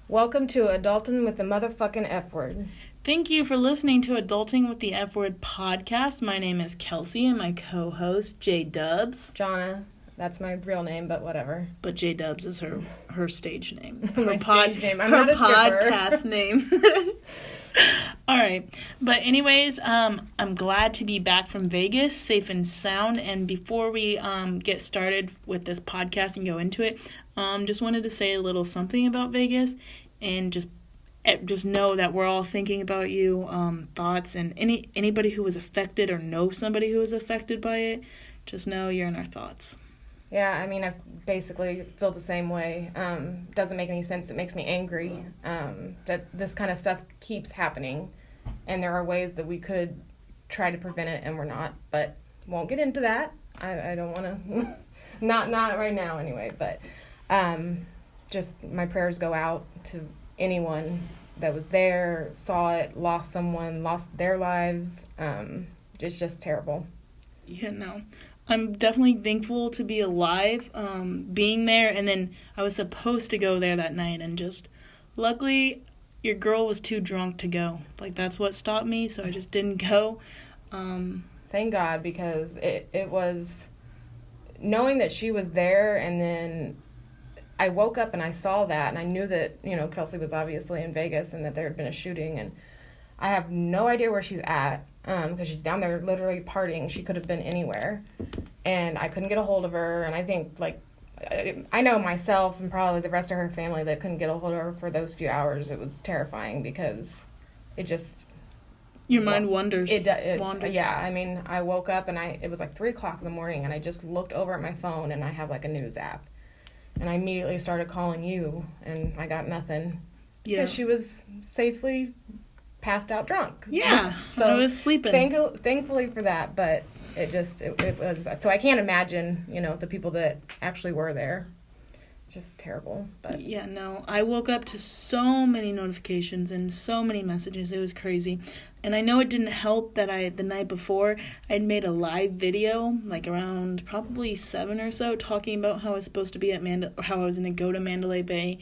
Welcome to Adulting with the Motherfucking F Word. Thank you for listening to Adulting with the F Word podcast. My name is Kelsey and my co-host J Dubs. Johnna, that's my real name, but whatever. But J Dubs is her stage name. My stage name. I'm her not a stripper. podcast name. All right. But anyways, I'm glad to be back from Vegas, safe and sound. And before we get started with this podcast and go into it, just wanted to say a little something about Vegas, and just know that we're all thinking about you, thoughts, and anybody who was affected or know somebody who was affected by it, just know you're in our thoughts. Yeah, I mean, I basically feel the same way. Doesn't make any sense. It makes me angry that this kind of stuff keeps happening, and there are ways that we could try to prevent it, and we're not. But won't get into that. I don't want to. not right now, anyway. But just my prayers go out to anyone that was there, saw it, lost someone, lost their lives. It's just terrible. Yeah, no. I'm definitely thankful to be alive, being there, and then I was supposed to go there that night, and just, luckily, your girl was too drunk to go. Like, that's what stopped me, so I just didn't go. Thank God, because it was, knowing that she was there, and then I woke up and I saw that, and I knew that, Kelsey was obviously in Vegas, and that there had been a shooting, and I have no idea where she's at. Because she's down there literally partying. She could have been anywhere. And I couldn't get a hold of her. And I think, I know myself and probably the rest of her family that couldn't get a hold of her for those few hours. It was terrifying because it just... Your mind wanders. It wanders. Yeah, I mean, I woke up and it was 3 o'clock in the morning, and I just looked over at my phone, and I have a news app. And I immediately started calling you, and I got nothing. Yeah. Because she was safely passed out drunk. Yeah, so I was sleeping. Thankfully for that, but it was, so I can't imagine, the people that actually were there. Just terrible. But yeah, no, I woke up to so many notifications and so many messages. It was crazy. And I know it didn't help that the night before, I'd made a live video, around probably 7 or so, talking about how I was supposed to be at how I was going to go to Mandalay Bay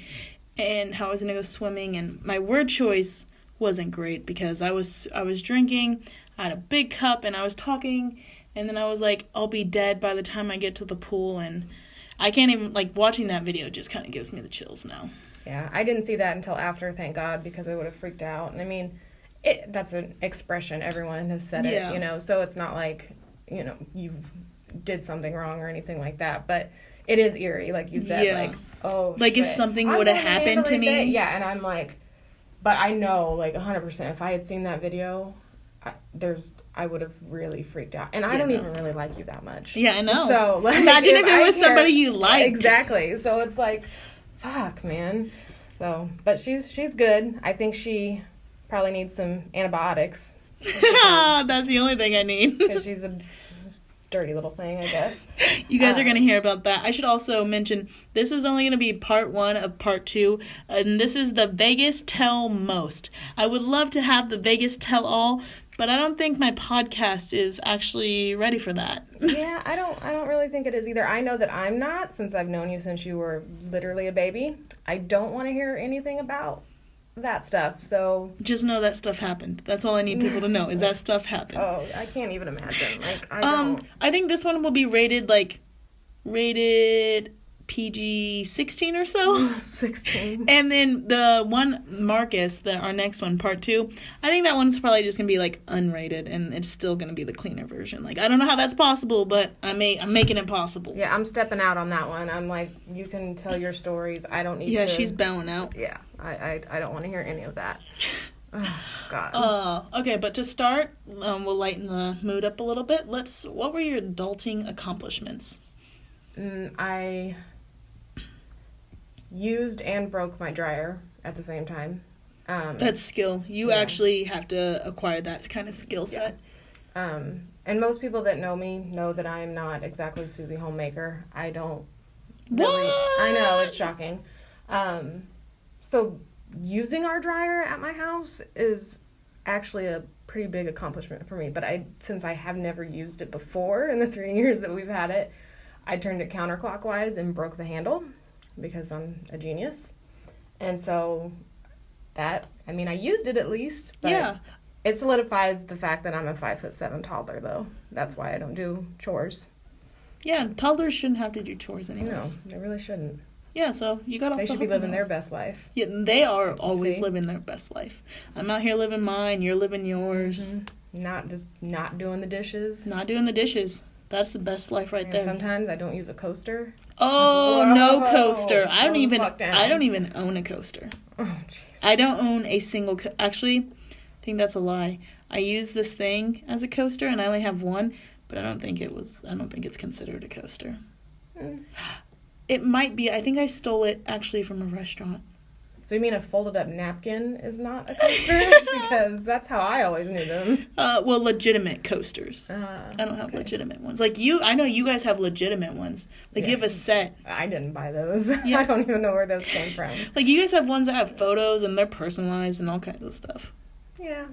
and how I was going to go swimming, and my word choice wasn't great because I was drinking. I had a big cup and I was talking, and then I was like, I'll be dead by the time I get to the pool, and I can't even, watching that video just kind of gives me the chills now. Yeah, I didn't see that until after, thank God, because I would have freaked out. And I mean, that's an expression, everyone has said it, so it's not like, you did something wrong or anything like that, but it is eerie, like you said, shit. If something would have happened to me. Yeah, and I'm like, but I know, 100%, if I had seen that video, I would have really freaked out. And I don't even really like you that much. Yeah, I know. So, imagine if it was somebody you liked. Exactly. So it's fuck, man. So, but she's good. I think she probably needs some antibiotics. That's the only thing I need. Because she's a dirty little thing, I guess. You guys are going to hear about that. I should also mention, this is only going to be part 1 of part 2, and this is the Vegas Tell Most. I would love to have the Vegas Tell All, but I don't think my podcast is actually ready for that. Yeah, I don't really think it is either. I know that I'm not, since I've known you since you were literally a baby. I don't want to hear anything about that stuff, so just know that stuff happened. That's all I need people to know, is that stuff happened. Oh, I can't even imagine. I think this one will be rated PG-16 or so. 16. And then the one, Marcus, our next one, part 2, I think that one's probably just going to be, unrated, and it's still going to be the cleaner version. I don't know how that's possible, but I'm making it possible. Yeah, I'm stepping out on that one. I'm you can tell your stories. I don't need to. Yeah, she's bowing out. Yeah, I don't want to hear any of that. Oh, God. Okay, but to start, we'll lighten the mood up a little bit. What were your adulting accomplishments? I used and broke my dryer at the same time. That's skill. You actually have to acquire that kind of skill set. Yeah. And most people that know me know that I'm not exactly Susie Homemaker. I don't really... What? I know, it's shocking. So using our dryer at my house is actually a pretty big accomplishment for me. But since I have never used it before in the 3 years that we've had it, I turned it counterclockwise and broke the handle because I'm a genius. And so that, I mean, I used it at least, but Yeah. it solidifies the fact that I'm a 5'7" toddler, though. That's why I don't do chores. Yeah, toddlers shouldn't have to do chores No, anyways. they really shouldn't. Yeah, so you got off They the should be hook living now. their best life. Yeah, they are always See? living their best life. I'm out here living mine, you're living yours. Not doing the dishes. Not doing the dishes. That's the best life right And there. sometimes I don't use a coaster. Oh, no Whoa, coaster. I don't slow the even fuck down. I don't even own a coaster. Oh, jeez. I don't own a single actually, I think that's a lie. I use this thing as a coaster and I only have one, but I don't think it's considered a coaster. It might be. I think I stole it actually from a restaurant. So you mean a folded up napkin is not a coaster? Because that's how I always knew them. Well, legitimate coasters. I don't have okay. legitimate ones. Like you, I know you guys have legitimate ones. Like you Yes. have a set. I didn't buy those. Yeah. I don't even know where those came from. Like you guys have ones that have photos and they're personalized and all kinds of stuff. Yeah.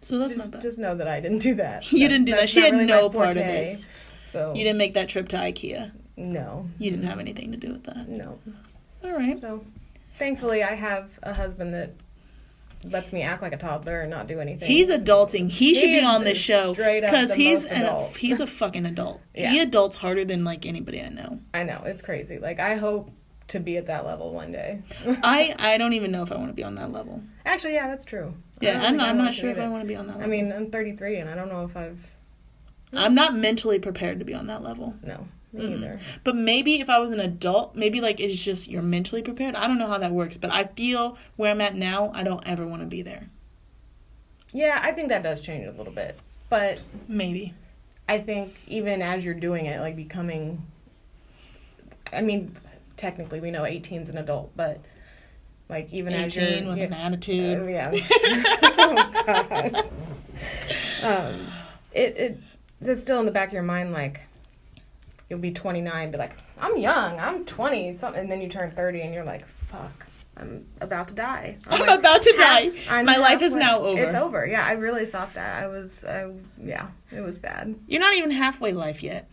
So that's not bad. Just know that I didn't do that. You didn't do that. That's She not had really no my part of forte. this. So You didn't make that trip to IKEA. No. You didn't have anything to do with that. No. All right. So thankfully I have a husband that lets me act like a toddler and not do anything. He's adulting. He should be is on this show straight up because the he's most adult. he's a fucking adult. Yeah. He adults harder than like anybody I know. I know, it's crazy. Like I hope to be at that level one day. I don't even know if I want to be on that level. Actually, yeah, that's true. Yeah, I don't think I I'm want not to sure if either. I want to be on that level. I mean, I'm 33 and I don't know if I'm not mentally prepared to be on that level. No, me either. But maybe if I was an adult, maybe like it's just you're mentally prepared. I don't know how that works, but I feel where I'm at now, I don't ever want to be there. Yeah, I think that does change a little bit. But Maybe. I think even as you're doing it, like becoming, I mean, technically we know 18's an adult, but like even as you're 18 with an attitude. yes. Oh God. It's still in the back of your mind, like you'll be 29, be like, I'm young, I'm 20 something, and then you turn 30 and you're like, fuck, I'm about to die. I'm about to die. I'm My life is halfway. now over. It's over. Yeah, I really thought that. Yeah, it was bad. You're not even halfway life yet.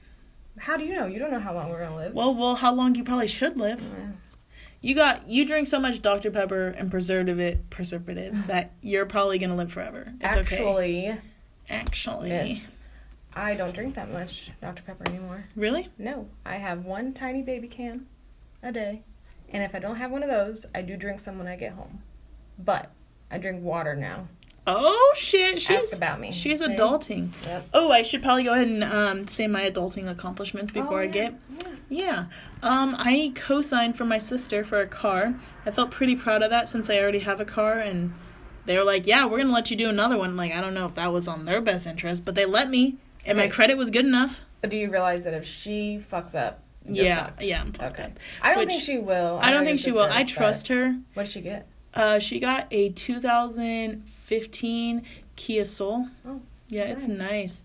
How do you know? You don't know how long we're gonna live. Well, how long you probably should live. You drink so much Dr. Pepper and preservatives that you're probably gonna live forever. It's okay. Actually. Miss, I don't drink that much Dr. Pepper anymore. Really? No, I have one tiny baby can a day. And if I don't have one of those, I do drink some when I get home. But I drink water now. Oh shit! Ask about me. She's See? adulting. Yep. Oh, I should probably go ahead and say my adulting accomplishments before I yeah. get. Yeah. I co-signed for my sister for a car. I felt pretty proud of that since I already have a car, and they were like, "Yeah, we're gonna let you do another one." Like, I don't know if that was on their best interest, but they let me, and my Okay. credit was good enough. But do you realize that if she fucks up, you're Yeah, fucked? yeah, I'm fucked Okay. up. I don't Which- think she will. I know don't your think she will. sister, I but trust her. What did she get? She got a 2015 Kia Soul. Oh, yeah, it's nice. nice.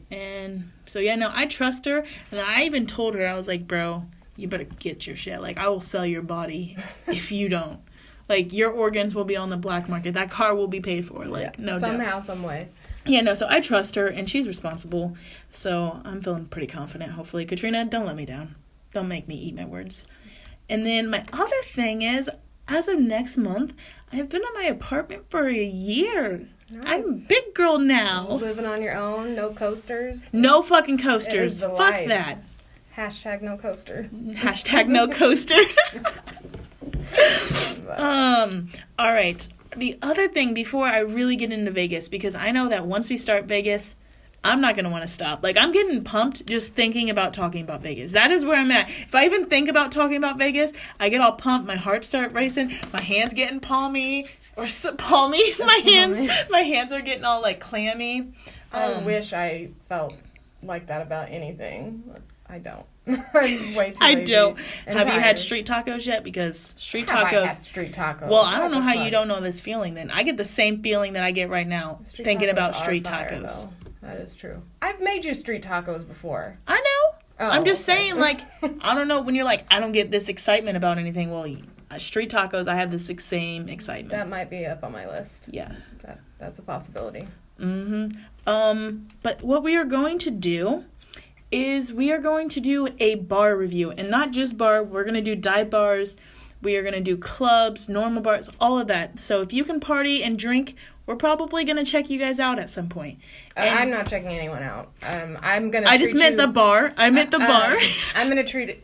And so, yeah, no, I trust her. And I even told her, I was like, bro, you better get your shit. Like, I will sell your body if you don't. Like, your organs will be on the black market. That car will be paid for. Like, no doubt. Somehow, some way. Yeah, no, so I trust her, and she's responsible. So I'm feeling pretty confident, hopefully. Katrina, don't let me down. Don't make me eat my words. And then my other thing is, as of next month, I've been in my apartment for a year. Nice. I'm a big girl now. Living on your own, no coasters. No fucking It is coasters. the Fuck life. that. Hashtag no coaster. Hashtag no coaster. All right. The other thing before I really get into Vegas, because I know that once we start Vegas, I'm not going to want to stop. Like, I'm getting pumped just thinking about talking about Vegas. That is where I'm at. If I even think about talking about Vegas, I get all pumped. My heart starts racing. My hands getting palmy. Palmy. My hands are getting all, like, clammy. I wish I felt like that about anything. I don't. I'm way too I lazy don't. and Have you had tired. street tacos yet? Because street Have tacos... I had street tacos? Well, I don't know What how the you fuck? don't know this feeling then. I get the same feeling that I get right now Street thinking tacos about are street fire, tacos. though. That is true. I've made you street tacos before. I know. Oh, I'm just okay. saying, like, I don't know, when you're like, I don't get this excitement about anything. Well, street tacos, I have this same excitement. That might be up on my list. Yeah. That's a possibility. But what we are going to do is we are going to do a bar review. And not just bar, we're going to do dive bars. We are going to do clubs, normal bars, all of that. So if you can party and drink, we're probably going to check you guys out at some point. I'm not checking anyone out. I just meant the bar. I meant the bar. I'm going to treat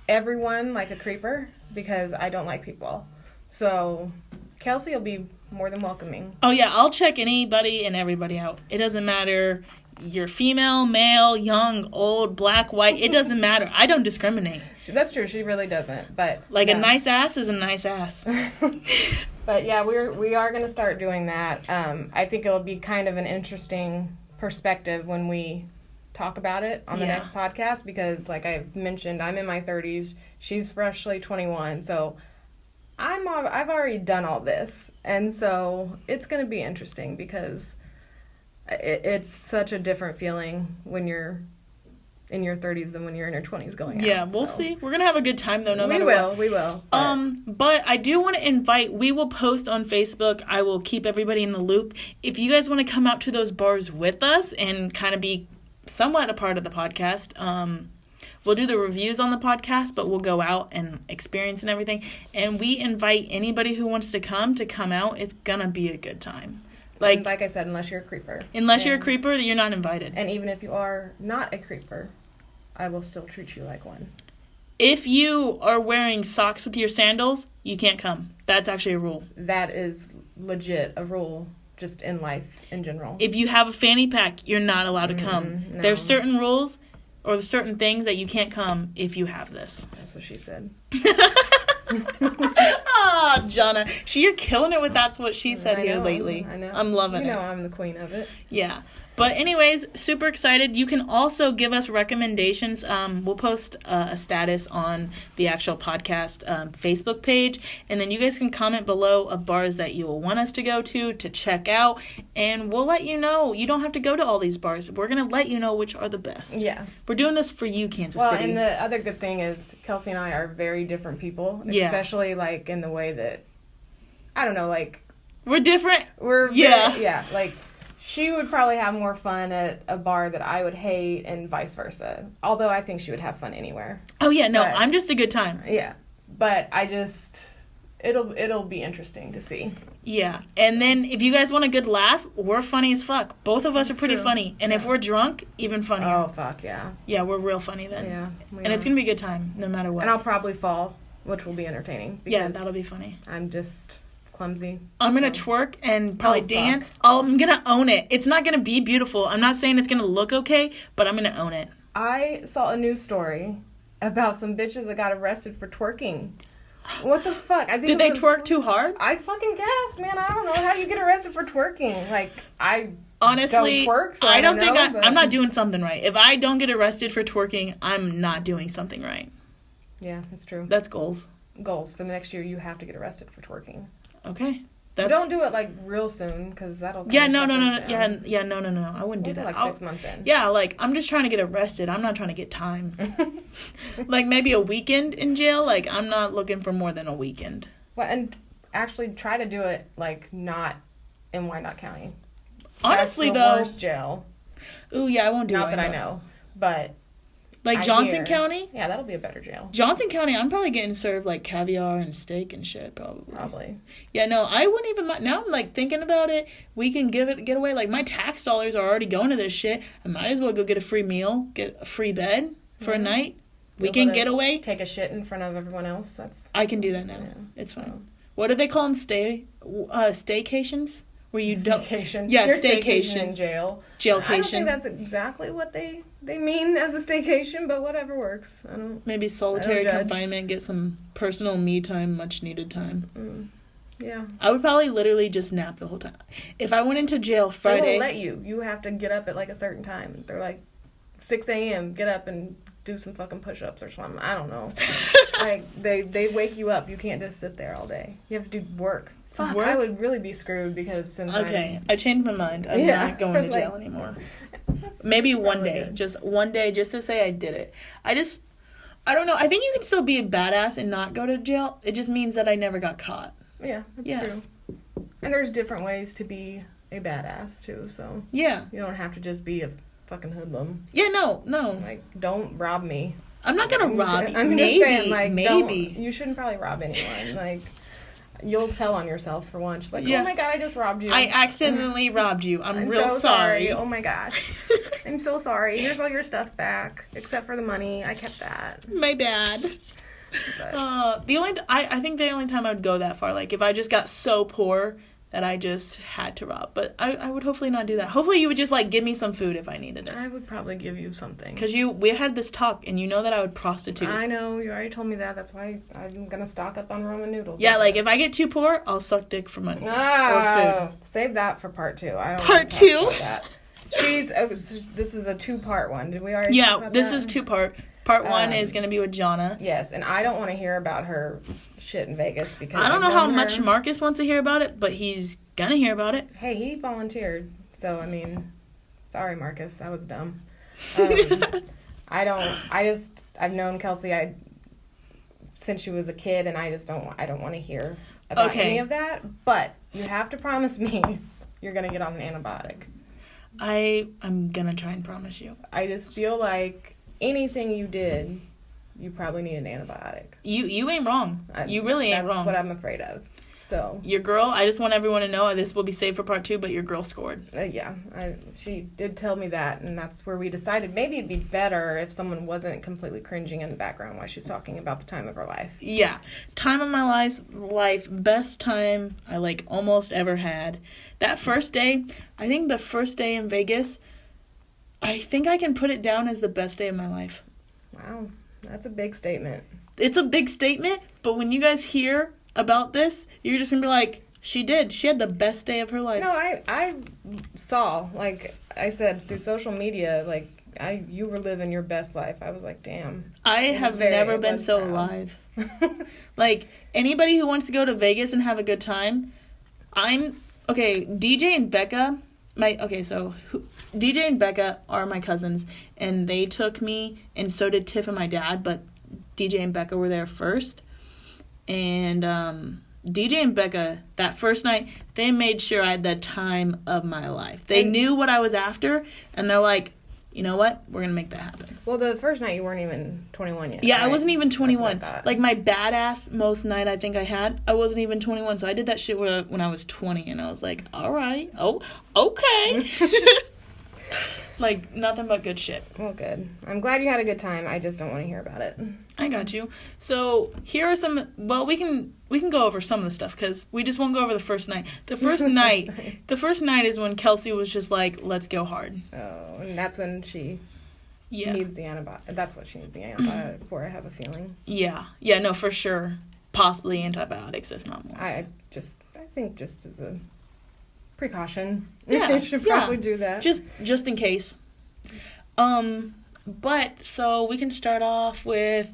everyone like a creeper because I don't like people. So Kelsey will be more than welcoming. Oh, yeah. I'll check anybody and everybody out. It doesn't matter. You're female, male, young, old, black, white. It doesn't matter. I don't discriminate. That's true. She really doesn't. But a nice ass is a nice ass. But yeah, we are going to start doing that. I think it'll be kind of an interesting perspective when we talk about it on the next podcast because, like I mentioned, I'm in my 30s. She's freshly 21. So I've already done all this. And so it's going to be interesting because it's such a different feeling when you're in your 30s than when you're in your 20s going out. Yeah, we'll see. We're going to have a good time, though, no matter what. We will. But I do want to invite, we will post on Facebook. I will keep everybody in the loop. If you guys want to come out to those bars with us and kind of be somewhat a part of the podcast, we'll do the reviews on the podcast, but we'll go out and experience and everything. And we invite anybody who wants to come out. It's going to be a good time. Like I said, unless you're a creeper. Unless you're a creeper, you're not invited. And even if you are not a creeper, I will still treat you like one. If you are wearing socks with your sandals, you can't come. That's actually a rule. That is legit a rule just in life in general. If you have a fanny pack, you're not allowed to come. No. There's certain rules or certain things that you can't come if you have this. That's what she said. Oh, Johnna. You're killing it with that's what she said here lately. I know. I'm loving it. You know I'm the queen of it. Yeah. But anyways, super excited. You can also give us recommendations. We'll post a status on the actual podcast Facebook page. And then you guys can comment below of bars that you will want us to go to check out. And we'll let you know. You don't have to go to all these bars. We're going to let you know which are the best. Yeah. We're doing this for you, Kansas City. Well, and the other good thing is Kelsey and I are very different people. Yeah. Especially, like, in the way that, I don't know, like... We're different. Like... She would probably have more fun at a bar that I would hate and vice versa. Although I think she would have fun anywhere. Oh, yeah. No, I'm just a good time. Yeah. But it'll be interesting to see. Yeah. And then if you guys want a good laugh, we're funny as fuck. Both of us are pretty funny. And if we're drunk, even funnier. Oh, fuck, yeah. Yeah, we're real funny then. Yeah. And it's going to be a good time, no matter what. And I'll probably fall, which will be entertaining. Yeah, that'll be funny. I'm just... clumsy. I'm going to twerk and probably dance. I'm going to own it. It's not going to be beautiful. I'm not saying it's going to look okay, but I'm going to own it. I saw a news story about some bitches that got arrested for twerking. What the fuck? I think Did they twerk too hard? I fucking guess, man. I don't know. How do you get arrested for twerking? Like, I honestly don't twerk, so I don't think know, I'm not doing something right. If I don't get arrested for twerking, I'm not doing something right. Yeah, that's true. That's goals. Goals. For the next year, you have to get arrested for twerking. Okay. Don't do it like real soon because that'll. Yeah, no. Yeah, no. I wouldn't do that. Like 6 months in. Yeah, like I'm just trying to get arrested. I'm not trying to get time. Like maybe a weekend in jail. Like I'm not looking for more than a weekend. Well, and actually try to do it like not in Wyandotte County. Honestly, that's the worst jail. Ooh, yeah, I won't do it. Not that I know, but. Like Johnson County? Yeah, that'll be a better jail. Johnson County, I'm probably getting served like caviar and steak and shit, probably. Probably. Yeah, no, I wouldn't even mind. Now I'm like thinking about it. We can get away. Like my tax dollars are already going to this shit. I might as well go get a free meal, get a free bed for a night. We can get away. Take a shit in front of everyone else. I can do that now. Yeah, it's fine. So. What do they call them? Staycations? Where you staycation. Yeah, You're staycation in jail. Jailcation. I don't think that's exactly what they mean as a staycation, but whatever works. Maybe solitary confinement, get some personal me time, much needed time. Yeah. I would probably literally just nap the whole time. If I went into jail Friday... They won't let you. You have to get up at like a certain time. They're like 6 a.m. Get up and do some fucking push-ups or something. I don't know. Like they wake you up. You can't just sit there all day. You have to do work. Fuck, I would really be screwed because since I changed my mind. I'm not going to jail anymore. Maybe one day. Good. Just one day, just to say I did it. I don't know. I think you can still be a badass and not go to jail. It just means that I never got caught. Yeah, that's true. And there's different ways to be a badass, too, so... Yeah. You don't have to just be a fucking hoodlum. Yeah, no. Like, don't rob me. I'm not gonna rob you. I'm maybe, just saying, like, maybe. You shouldn't probably rob anyone. Like, you'll tell on yourself for once. Like, Yeah. oh my God, I just robbed you. I accidentally robbed you. I'm real so sorry. Oh my gosh. I'm so sorry. Here's all your stuff back, except for the money. I kept that. My bad. But, I think the only time I would go that far, like if I just got so poor that I just had to rob. But I would hopefully not do that. Hopefully you would just like give me some food if I needed it. I would probably give you something. Because we had this talk and you know that I would prostitute. I know, you already told me that. That's why I'm gonna stock up on ramen noodles. Yeah, like if I get too poor, I'll suck dick for money or food. Save that for part 2. I don't Part 2. That. This is a 2-part one. Did we already? Yeah, talk about this that? is 2-part. Part 1 is going to be with Johnna. Yes, and I don't want to hear about her shit in Vegas because I don't know how much Marcus wants to hear about it, but he's going to hear about it. Hey, he volunteered, so I mean, sorry, Marcus, that was dumb. I've known Kelsey since she was a kid, and I don't want to hear about any of that. But you have to promise me you're gonna get on an antibiotic. I'm gonna try and promise you. I just feel like anything you did, you probably need an antibiotic. You ain't wrong. You really ain't wrong. That's what I'm afraid of. So your girl, I just want everyone to know this will be saved for part 2, but your girl scored. Yeah, she did tell me that, and that's where we decided maybe it'd be better if someone wasn't completely cringing in the background while she's talking about the time of her life. Yeah, time of my life, best time I like almost ever had. That first day, I think the first day in Vegas, I think I can put it down as the best day of my life. Wow, that's a big statement. It's a big statement, but when you guys hear about this, you're just gonna be like, she had the best day of her life. No, I saw, like I said, through social media, like you were living your best life. I was like, damn. I have never been so alive. Like, anybody who wants to go to Vegas and have a good time, DJ and Becca, DJ and Becca are my cousins, and they took me, and so did Tiff and my dad, but DJ and Becca were there first. And DJ and Becca, that first night, they made sure I had the time of my life. They knew what I was after, and they're like, you know what? We're going to make that happen. Well, the first night you weren't even 21 yet. Yeah, right? I wasn't even 21. That's what I thought. Like, my badass most night I think I had, I wasn't even 21. So I did that shit when I was 20, and I was like, all right. Oh, okay. Like, nothing but good shit. Well, good. I'm glad you had a good time. I just don't want to hear about it. I got you. So, here are some... Well, we can go over some of the stuff, because we just won't go over the first night. The first night is when Kelsey was just like, let's go hard. Oh, and that's when she needs the antibiotic. That's what she needs the antibiotic for, I have a feeling. Yeah. Yeah, no, for sure. Possibly antibiotics, if not more. I think just as a precaution. Yeah. You should probably do that. Just in case. But, so we can start off with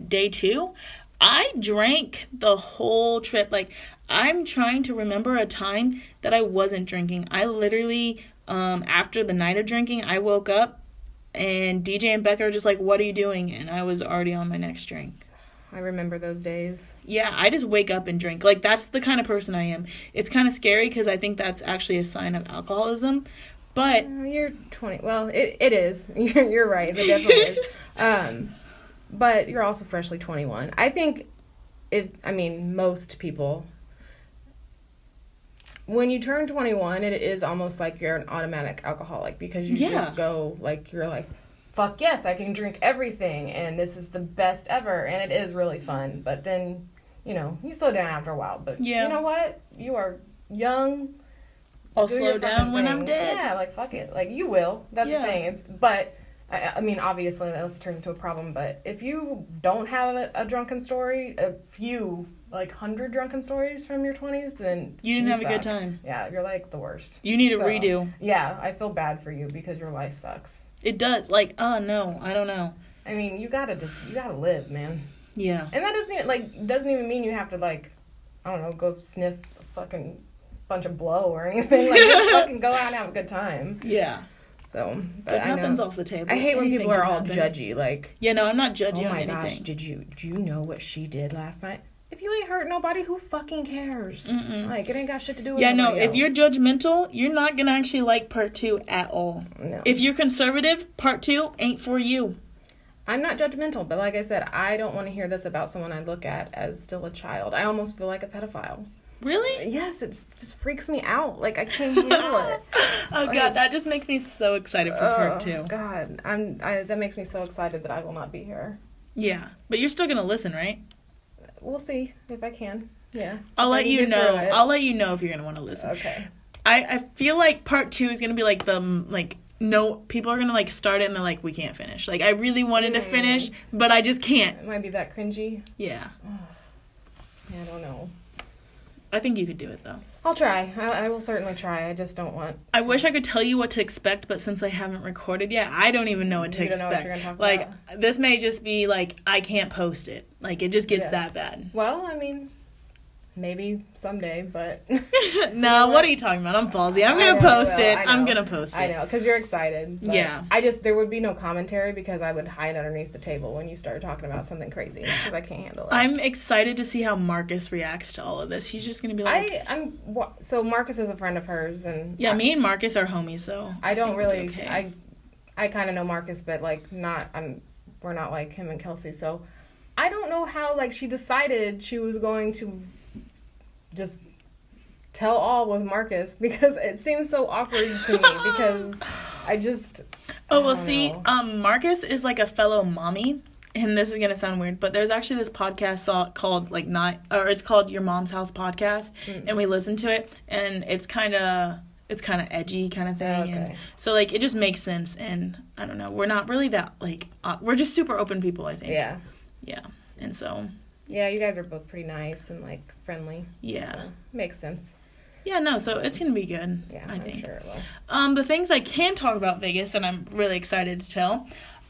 day 2. I drank the whole trip. Like, I'm trying to remember a time that I wasn't drinking. I literally, after the night of drinking, I woke up and DJ and Becca were just like, what are you doing? And I was already on my next drink. I remember those days. Yeah, I just wake up and drink. Like, that's the kind of person I am. It's kind of scary because I think that's actually a sign of alcoholism. But... You're 20. Well, it is. You're right. It definitely is. But you're also freshly 21. I think most people, when you turn 21, it is almost like you're an automatic alcoholic because you just go, like, you're like, fuck yes, I can drink everything, and this is the best ever, and it is really fun. But then, you slow down after a while. But you know what? You are young. I'll slow down when I'm dead. Yeah, like, fuck it. Like, you will. That's the thing. But, I mean, obviously, that turns into a problem. But if you don't have a drunken story, a few, 100 drunken stories from your 20s, then you didn't have a good time. Yeah, you're, like, the worst. You need a redo. Yeah, I feel bad for you because your life sucks. It does. Like, oh, no, I don't know. I mean, you gotta live, man. Yeah. And that doesn't even mean you have to, I don't know, go sniff a fucking bunch of blow or anything. Like, just fucking go out and have a good time. Yeah. So, but nothing's off the table. I hate when people are all judgy. Like, yeah, no, I'm not judging on anything. Oh my gosh, do you know what she did last night? If you ain't hurt nobody, who fucking cares? Mm-mm. Like, it ain't got shit to do with nobody else. If you're judgmental, you're not gonna actually like part 2 at all. No. If you're conservative, part 2 ain't for you. I'm not judgmental, but like I said, I don't want to hear this about someone I look at as still a child. I almost feel like a pedophile. Really? Yes, it just freaks me out. Like, I can't handle it. Oh, like, God, that just makes me so excited for part 2. God, that makes me so excited that I will not be here. Yeah, but you're still going to listen, right? We'll see if I can. Yeah. I'll let you know. I'll let you know if you're going to want to listen. Okay. I feel like part 2 is going to be like no, people are going to like start it and they're like, we can't finish. Like, I really wanted to finish, but I just can't. It might be that cringy. Yeah. Yeah, I don't know. I think you could do it, though. I'll try. I will certainly try. I just don't want... I wish I could tell you what to expect, but since I haven't recorded yet, I don't even know what to expect. Know what you're gonna talk like, about. This may just be, like, I can't post it. Like, it just gets that bad. Well, I mean... Maybe someday, but... No, what are you talking about? I'm ballsy. I'm going to post it. I'm going to post it. I know, because you're excited. Yeah. There would be no commentary because I would hide underneath the table when you started talking about something crazy because I can't handle it. I'm excited to see how Marcus reacts to all of this. He's just going to be like... So Marcus is a friend of hers, and... Yeah, me and Marcus are homies, so... I don't really... Okay. I kind of know Marcus, but, like, we're not like him and Kelsey, so... I don't know how, like, she decided she was going to... just tell all with Marcus because it seems so awkward to me because I just... Marcus is like a fellow mommy, and this is going to sound weird, but there's actually this podcast called it's called Your Mom's House Podcast, and we listen to it, and it's kind of edgy kind of thing, okay. And so like it just makes sense, and I don't know, we're not really that like we're just super open people, I think. Yeah, and so... Yeah, you guys are both pretty nice and, like, friendly. Yeah. So, makes sense. Yeah, no, so it's going to be good, yeah, I think. I'm sure it will. The things I can talk about Vegas, and I'm really excited to tell,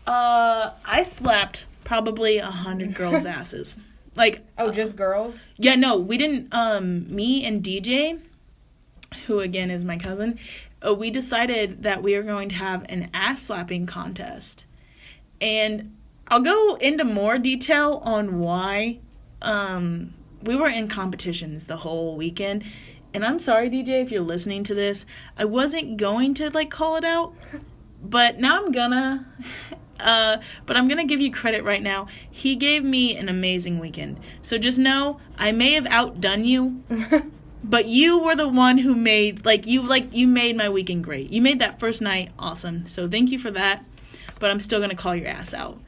I slapped probably 100 girls' asses. Like... Oh, just girls? Yeah, no, we didn't... Me and DJ, who, again, is my cousin, we decided that we were going to have an ass-slapping contest. And... I'll go into more detail on why we were in competitions the whole weekend. And I'm sorry, DJ, if you're listening to this. I wasn't going to, like, call it out. But now I'm gonna. But I'm gonna give you credit right now. He gave me an amazing weekend. So just know, I may have outdone you. But you were the one who made, you made my weekend great. You made that first night awesome. So thank you for that. But I'm still gonna call your ass out.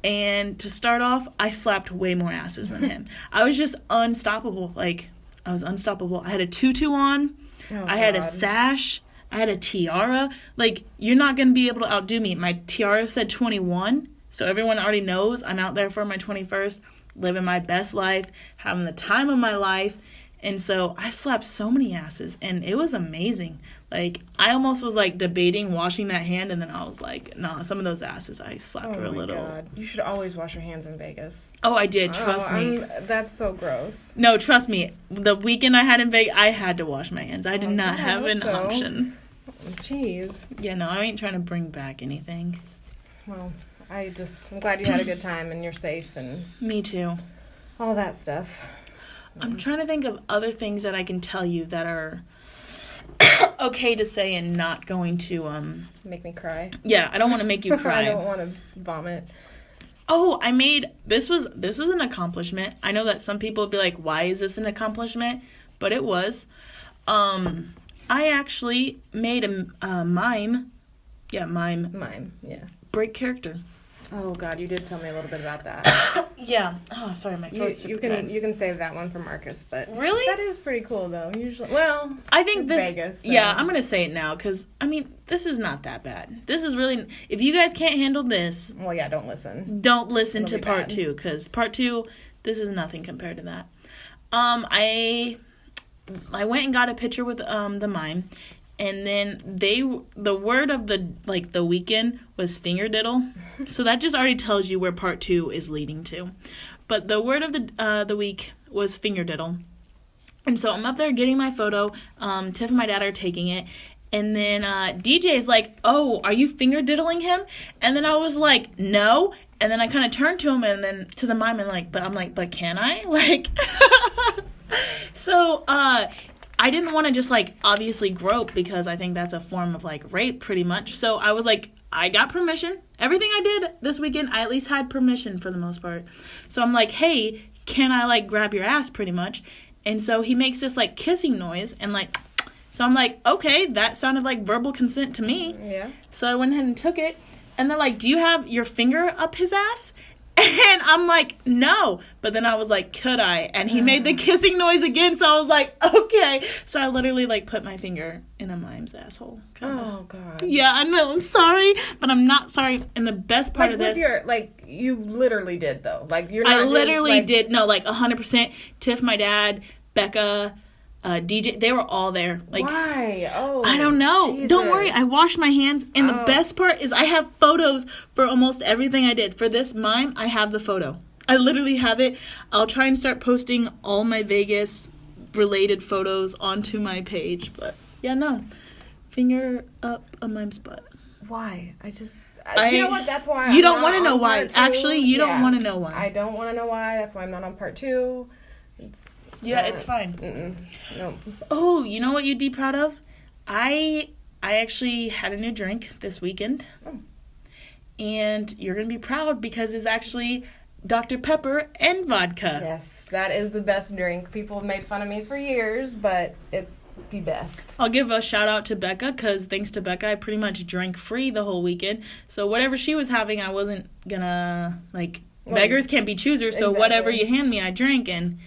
And to start off, I slapped way more asses than him. I was just unstoppable. Like, I was unstoppable. I had a tutu on. Oh, I had a sash. I had a tiara. Like, you're not going to be able to outdo me. My tiara said 21. So everyone already knows I'm out there for my 21st, living my best life, having the time of my life. And so I slapped so many asses, and it was amazing. Like, I almost was, like, debating washing that hand, and then I was like, nah, some of those asses I slapped were a little... Oh, my God. You should always wash your hands in Vegas. Oh, I did. Trust me. That's so gross. No, trust me. The weekend I had in Vegas, I had to wash my hands. I did not have an option. Jeez. Yeah, no, I ain't trying to bring back anything. Well, I'm glad you had a good time, and you're safe, and... Me too. All that stuff. I'm trying to think of other things that I can tell you that are okay to say and not going to make me cry. Yeah, I don't want to make you cry. I don't want to vomit. Oh, this was an accomplishment. I know that some people would be like, why is this an accomplishment? But it was. I actually made a mime. Yeah, mime. Mime, yeah. Break character. Oh, God, you did tell me a little bit about that. Yeah. Oh, sorry, my throat's super dry. You can save that one for Marcus, but... Really? That is pretty cool, though. Usually, well, I think it's this... Vegas. So. Yeah, I'm going to say it now, because, I mean, this is not that bad. This is really... If you guys can't handle this... Well, yeah, don't listen. Don't listen to part 2, because part 2, this is nothing compared to that. I went and got a picture with the mime, and then the word of the weekend was finger diddle. So that just already tells you where part 2 is leading to. But the word of the week was finger diddle. And so I'm up there getting my photo. Tiff and my dad are taking it. And then DJ's like, oh, are you finger diddling him? And then I was like, no. And then I kind of turned to him and then to the mime and but can I? Like, so I didn't want to just, obviously grope because I think that's a form of, rape pretty much. So I was like, I got permission. Everything I did this weekend, I at least had permission for the most part. So I'm like, hey, can I, like, grab your ass pretty much? And so he makes this, like, kissing noise and, like, so I'm like, okay, that sounded like verbal consent to me. Yeah. So I went ahead and took it. And they're like, do you have your finger up his ass? And I'm like, no. But then I was like, could I? And he made the kissing noise again. So I was like, okay. So I literally, like, put my finger in a mime's asshole. Oh, God. Yeah, I know. I'm sorry. But I'm not sorry. And the best part of this. You literally did, though. Like, you're not. I literally did. No, like, 100%. Tiff, my dad, Becca, DJ, they were all there. Like, why? Oh, I don't know. Jesus. Don't worry. I washed my hands. And the best part is I have photos for almost everything I did. For this mime, I have the photo. I literally have it. I'll try and start posting all my Vegas related photos onto my page. But yeah, no. Finger up a mime's butt. Why? You know what? That's why. You don't want to know why. Actually, you don't want to know why. I don't want to know why. That's why I'm not on part 2. It's fine. No. Oh, you know what you'd be proud of? I actually had a new drink this weekend. Oh. And you're going to be proud because it's actually Dr. Pepper and vodka. Yes, that is the best drink. People have made fun of me for years, but it's the best. I'll give a shout out to Becca because thanks to Becca, I pretty much drank free the whole weekend. So whatever she was having, I wasn't going to, like, beggars can't be choosers. So whatever you hand me, I drink. And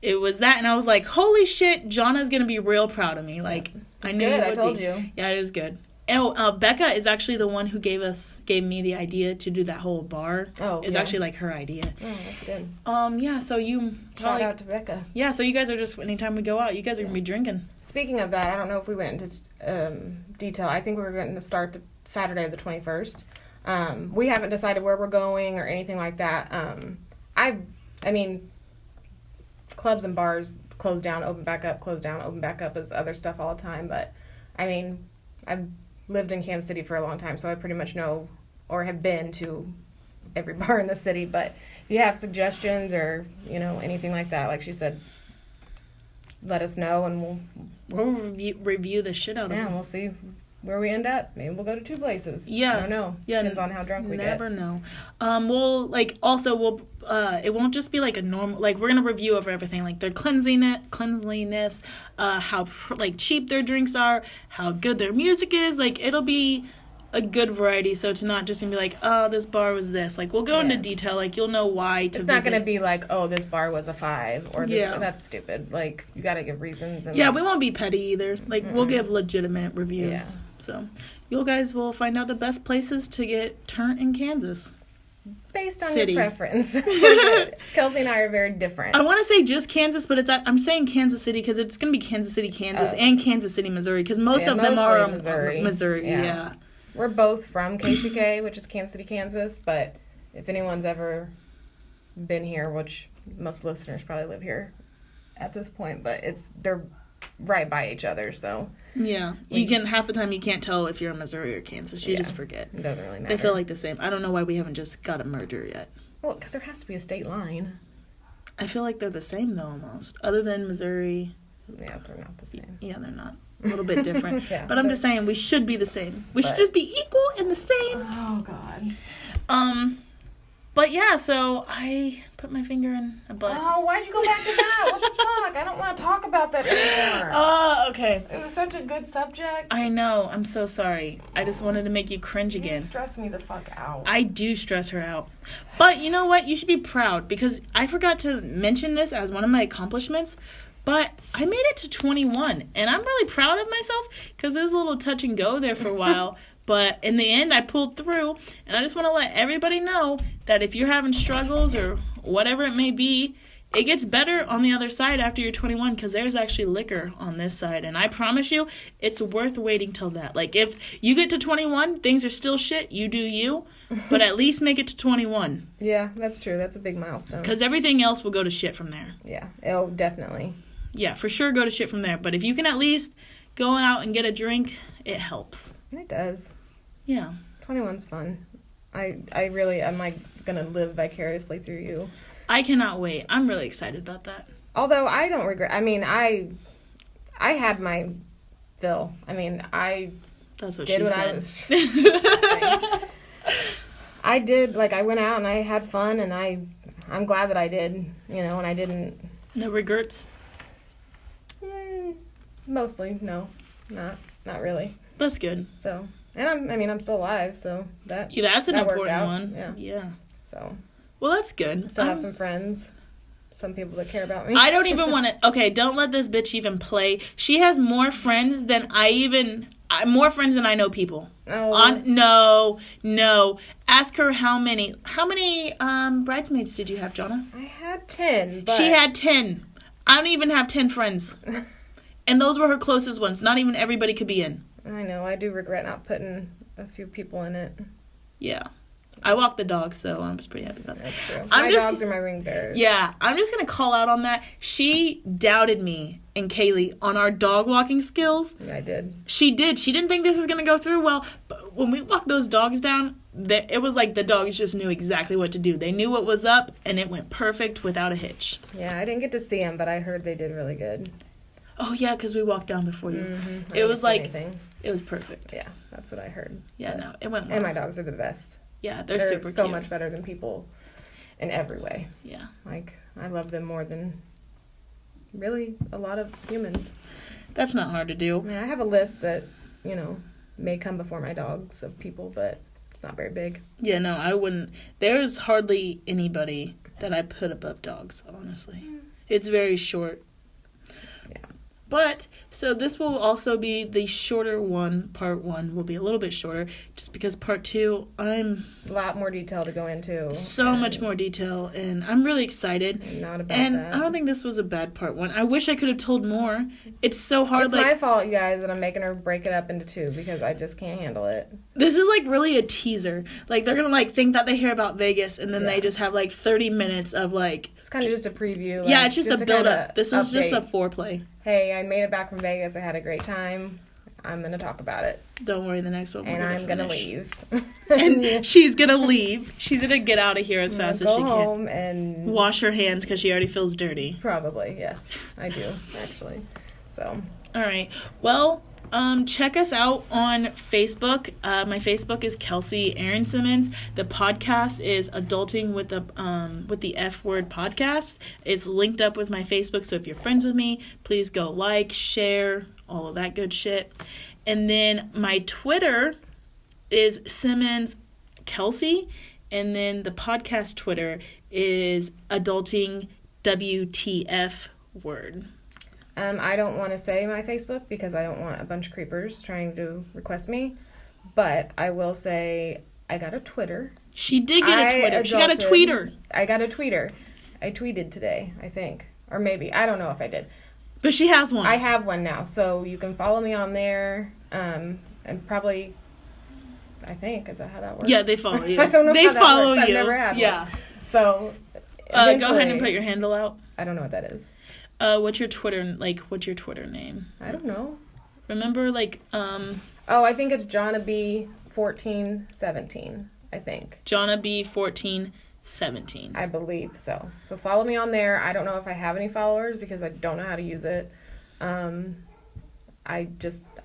it was that, and I was like, holy shit, Johnna's going to be real proud of me. Like, I knew good, it would I told be. you. Yeah, it was good. And Becca is actually the one who gave me the idea to do that whole bar. Oh, It's actually, like, her idea. Oh, that's good. Yeah, so you Shout out to Becca. Yeah, so you guys are just, anytime we go out, you guys are going to be drinking. Speaking of that, I don't know if we went into detail. I think we were going to start the Saturday the 21st. We haven't decided where we're going or anything like that. I mean, clubs and bars close down, open back up, close down, open back up is other stuff all the time. But, I mean, I've lived in Kansas City for a long time, so I pretty much know or have been to every bar in the city. But if you have suggestions or, you know, anything like that, like she said, let us know and we'll review the shit out of them. them. Yeah, we'll see where we end up. Maybe we'll go to 2 places. Yeah. I don't know. Yeah. Depends on how drunk we get. Never know. It won't just be like a normal, like, we're going to review over everything, like their cleanliness, how, like, cheap their drinks are, how good their music is. Like, it'll be a good variety, so to not just be like, oh, this bar was this. Like, we'll go into detail, like, you'll know why to It's not going to be like, oh, this bar was a 5, or this, that's stupid. Like, you got to give reasons. And we won't be petty either. Like, we'll give legitimate reviews. Yeah. So, you guys will find out the best places to get turned in Kansas. Based on your preference. Kelsey and I are very different. I want to say just Kansas, but I'm saying Kansas City because it's going to be Kansas City, Kansas, and Kansas City, Missouri, because most of them are Missouri. Yeah. We're both from KCK, which is Kansas City, Kansas, but if anyone's ever been here, which most listeners probably live here at this point, but they're right by each other, so. Yeah. Half the time you can't tell if you're in Missouri or Kansas. You just forget. It doesn't really matter. They feel like the same. I don't know why we haven't just got a merger yet. Well, because there has to be a state line. I feel like they're the same, though, almost. Other than Missouri. Yeah, they're not the same. Yeah, they're not. A little bit different. But I'm just saying, we should be the same. We should just be equal and the same. Oh, God. But yeah, so I put my finger in a butt. Oh, why'd you go back to that? What the fuck? I don't want to talk about that anymore. Oh, okay. It was such a good subject. I know. I'm so sorry. I just wanted to make you cringe again. You stress me the fuck out. I do stress her out. But you know what? You should be proud because I forgot to mention this as one of my accomplishments. But I made it to 21, and I'm really proud of myself because it was a little touch and go there for a while. But in the end, I pulled through, and I just want to let everybody know that if you're having struggles or whatever it may be, it gets better on the other side after you're 21 because there's actually liquor on this side. And I promise you, it's worth waiting till that. Like, if you get to 21, things are still shit, you do you, but at least make it to 21. Yeah, that's true. That's a big milestone. Because everything else will go to shit from there. Yeah, oh, definitely. Yeah, for sure go to shit from there. But if you can at least go out and get a drink, it helps. It does. Yeah. 21's fun. I really am like going to live vicariously through you. I cannot wait. I'm really excited about that. Although I don't regret. I mean, I had my fill. I mean, That's what did she what said. I was saying. I did, like, I went out and I had fun, and I'm glad that I did, and I didn't. No regrets? Mostly, no. Not really. That's good. So, and I'm still alive, so that's an that worked important out. one. Yeah. So. Well, that's good. Still have some friends. Some people that care about me. I don't even want to... Okay, don't let this bitch even play. She has more friends than more friends than I know people. Oh. No. Ask her how many bridesmaids did you have, Johnna? I had 10, but... She had 10. I don't even have 10 friends. And those were her closest ones. Not even everybody could be in. I know. I do regret not putting a few people in it. Yeah. I walk the dog, so I was pretty happy about that. That's true. My dogs are my ring bearers. Yeah, I'm just going to call out on that. She doubted me and Kaylee on our dog walking skills. Yeah, I did. She did. She didn't think this was going to go through well. But when we walked those dogs down, it was like the dogs just knew exactly what to do. They knew what was up, and it went perfect without a hitch. Yeah, I didn't get to see them, but I heard they did really good. Oh, yeah, because we walked down before you. Mm-hmm. It was like, it was perfect. Yeah, that's what I heard. Yeah, but, no, it went well. And my dogs are the best. Yeah, they're super so cute. much better than people in every way. Yeah. Like, I love them more than really a lot of humans. That's not hard to do. I mean, I have a list that, may come before my dogs of people, but it's not very big. Yeah, no, I wouldn't. There's hardly anybody that I put above dogs, honestly. It's very short. Yeah. But, so this will also be the shorter one. Part 1 will be a little bit shorter, just because part 2, I'm... A lot more detail to go into. So much more detail, and I'm really excited. Not about and that. I don't think this was a bad part 1. I wish I could have told more. It's so hard. It's my fault, you guys, that I'm making her break it up into 2, because I just can't handle it. This is, really a teaser. They're gonna, think that they hear about Vegas, and then they just have, 30 minutes of, It's kind of just a preview. Yeah, it's just a build-up. This is just a foreplay. Hey, I made it back from Vegas. I had a great time. I'm going to talk about it. Don't worry, the next one. And I'm going to leave. And she's going to leave. She's going to get out of here as fast as she can. Go home and... wash her hands because she already feels dirty. Probably, yes. I do, actually. So. All right. Well, check us out on Facebook. My Facebook is Kelsey Aaron Simmons. The podcast is Adulting with the F Word Podcast. It's linked up with my Facebook, so if you're friends with me, please go like, share, all of that good shit. And then my Twitter is Simmons Kelsey, and then the podcast Twitter is Adulting WTF Word. I don't want to say my Facebook because I don't want a bunch of creepers trying to request me. But I will say I got a Twitter. She did get a Twitter. She got a tweeter. I got a tweeter. I tweeted today, I think. Or maybe. I don't know if I did. But she has one. I have one now. So you can follow me on there. And probably, I think, is that how that works? Yeah, they follow you. I don't know they how that follow works. you. I've never had one. So go ahead and put your handle out. I don't know what that is. What's your Twitter name? I don't know. Remember, I think it's Johnna B 1417. I think Johnna B 1417. I believe so. So follow me on there. I don't know if I have any followers because I don't know how to use it. I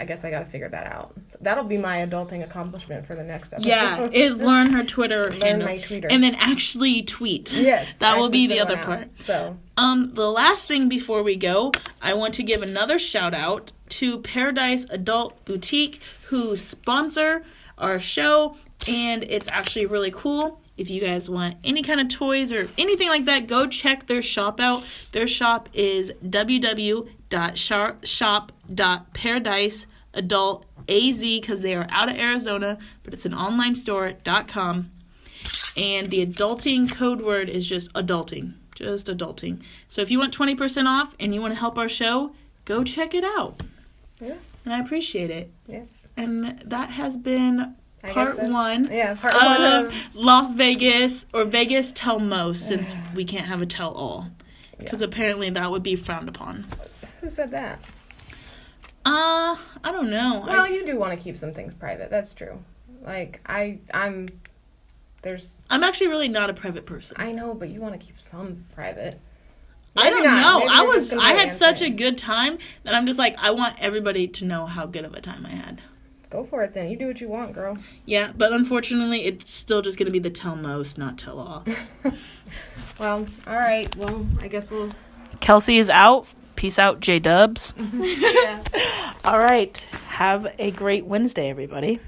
guess I got to figure that out. So that'll be my adulting accomplishment for the next episode. Yeah, is learn her Twitter handle. My tweeter. And then actually tweet. Yes. That will be the other part. So. The last thing before we go, I want to give another shout out to Paradise Adult Boutique, who sponsor our show, and it's actually really cool. If you guys want any kind of toys or anything like that, go check their shop out. Their shop is www.shop.paradiseadultaz, because they are out of Arizona, but it's an online store.com. And the adulting code word is just adulting. Just adulting. So if you want 20% off and you want to help our show, go check it out. Yeah. And I appreciate it. Yeah. And that has been part 1 part one of Las Vegas, or Vegas Tell Most, since we can't have a tell all. Because apparently that would be frowned upon. Who said that? I don't know. Well, you do want to keep some things private. That's true. I'm actually really not a private person. I know, but you want to keep some private. I don't know. I had such insane. a good time that I'm just I want everybody to know how good of a time I had. Go for it then. You do what you want, girl. Yeah, but unfortunately, it's still just going to be the tell most, not tell all. Well, all right. Well, I guess we'll... Kelsey is out. Peace out, J-Dubs. Yeah. All right. Have a great Wednesday, everybody.